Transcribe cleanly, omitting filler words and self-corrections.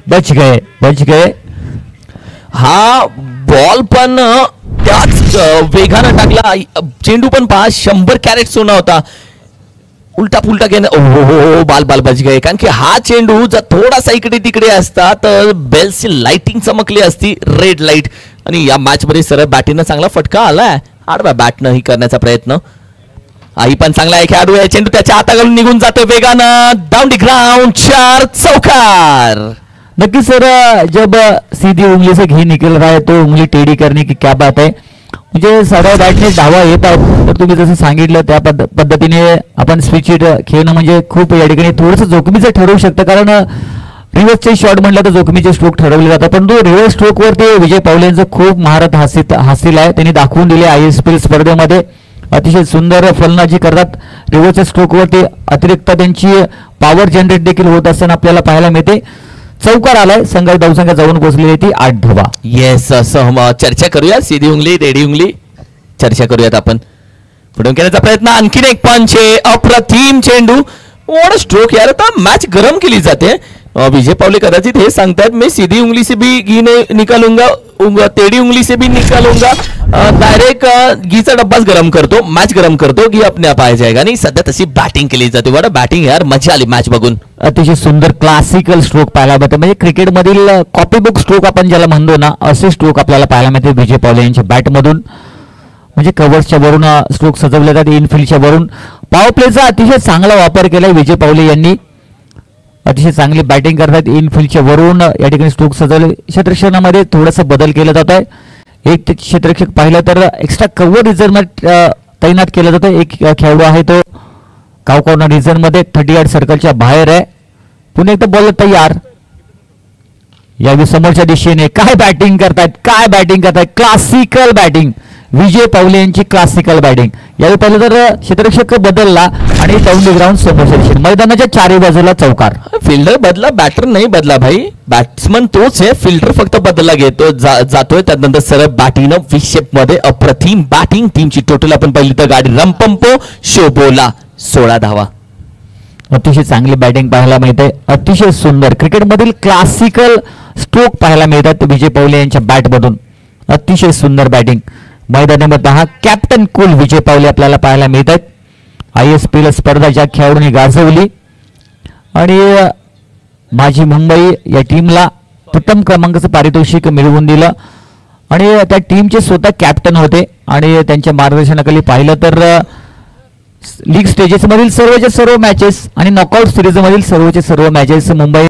बच गए. हा बॉल पण त्याच वेगानं टाकला. चेंडू पण पहा 100 कॅरेट सोना होता. उलटा पुलटा घेणं. हो बाल बच गए. कारण की हा चेंडू जर थोडासा इकडे तिकडे असता तर बेल्सची लाइटिंग चमकली असती, रेड लाईट. आणि या मॅच मध्ये सरळ बॅटीनं चांगला फटका आलाय. आडव्या बॅटनं ही करण्याचा प्रयत्न. आई पण चांगला आहे खेळाडू आहे. चेंडू त्याच्या हाताकडून निघून जातो वेगानं. डाउन द ग्राउंड 4 चौकार. नक्की सर, जब सीधी उंगली से घी निकल रहा है तो उंगली टेढ़ी करने की क्या बात है. म्हणजे साध्या बॅटने धावा येत आहेत. तर तुम्ही जसं सांगितलं त्या पद्धतीने आपण स्विच हिट खेळणं म्हणजे खूप या ठिकाणी थोडंसं जोखमीचं ठरवू शकतं. कारण रिव्हर्सचे शॉट म्हटलं तर जोखमीचे स्ट्रोक ठरवले जातात. परंतु रिव्हर्स स्ट्रोकवरती विजय पावले यांचं खूप महारत हासिल आहे. त्यांनी दाखवून दिले ISPL स्पर्धेमध्ये. अतिशय सुंदर फलंदाजी करतात. रिव्हर्सच्या स्ट्रोकवरती अतिरिक्त त्यांची पॉवर जनरेट देखील होत असताना आपल्याला पाहायला मिळते. चौकार आलाय. संघाची धावसंख्या जाऊन पोहोचलेली ती 8 धावा. येस, चर्चा करूया. सीधी उंगली रेडी उंगली चर्चा करूयात आपण. पुढे केल्याचा प्रयत्न. आणखीन एक पंच आहे. अप्रतिम चेंडू. वॉट स्ट्रोक यार. आता मॅच गरम केली जाते. विजय पावले कदाचित हे सांगतात मैं सीधी उंगली से भी घी निकालूंगा, टेढ़ी उंगली से भी निकालूंगा. डायरेक्ट घीचा डब्बाच गरम करतो, मॅच गरम करतो, घी अपने आप आ जाएगा. आणि सध्या तशी बॅटिंग केली जाते. बरं बॅटिंग यार, मजा आली मॅच बघून. अतिशय सुंदर क्लासिकल स्ट्रोक पाहायला मिळते. म्हणजे क्रिकेटमधील कॉपीबुक स्ट्रोक आपण ज्याला म्हणतो ना, असे स्ट्रोक आपल्याला पाहायला मिळते विजय पावले यांच्या बॅटमधून. म्हणजे कव्हर्सच्या वरून स्ट्रोक सजवले जातात. इनफिल्डच्या वरून पॉवर प्लेचा अतिशय चांगला वापर केलाय विजय पावले यांनी. अतिशय चांगली बॅटिंग करतात. इनफिल्डच्या वरून या ठिकाणी स्ट्रोक सजवले. क्षेत्ररक्षणामध्ये थोडासा बदल केला जात आहे. एक क्षेत्ररक्षक पाहिलं तर एक्स्ट्रा कव्हर रिझर्व मध्ये तैनात केलं जातं. एक खेळाडू आहे तो काव कॉर्नर रिझर्व मध्ये 30 यार्ड सर्कलच्या बाहेर आहे. पुन्हा एकदा बॉल तयार. यावेळी समोरच्या दिशेने काय बॅटिंग करतायत क्लासिकल बॅटिंग विजय पावले यांची. Classical batting. यावेळी पाहिलं तर क्षेत्ररक्षक बदलला आणि डाउन द ग्राउंड समोरच्या दिशेने मैदानाच्या चारही बाजूला चौकार. फिल्डर बदला, बॅटर नाही बदला भाई. बॅट्समन तोच आहे, फिल्डर फक्त बदलला घेतो जातोय. त्यानंतर सरळ बॅटिंग वी शेप मध्ये अप्रतिम बॅटिंग. टीमची टोटल आपण पाहिली तर गाडी रमपंपो शोभोला 16 धावा. अतिशय चांगली बॅटिंग पाहायला मिळते. अतिशय सुंदर क्रिकेटमधील क्लासिकल स्ट्रोक पाहायला मिळतात विजय पावले यांच्या बॅटमधून. अतिशय सुंदर बॅटिंग. मैदानामध्ये हा कॅप्टन कूल विजय पावले आपल्याला पाहायला मिळतात. ISPL स्पर्धा ज्या खेळाडूंनी गाजवली आणि माझी मुंबई या टीमला प्रथम क्रमांकाचं पारितोषिक मिळवून दिलं. आणि त्या टीमचे स्वतः कॅप्टन होते. आणि त्यांच्या मार्गदर्शनाखाली पाहिलं तर लीग स्टेजेस मधील सर्वच्या सर्व मॅचेस आणि नॉकआउट सिरीज मधील सर्वच्या सर्व मॅचेस मुंबई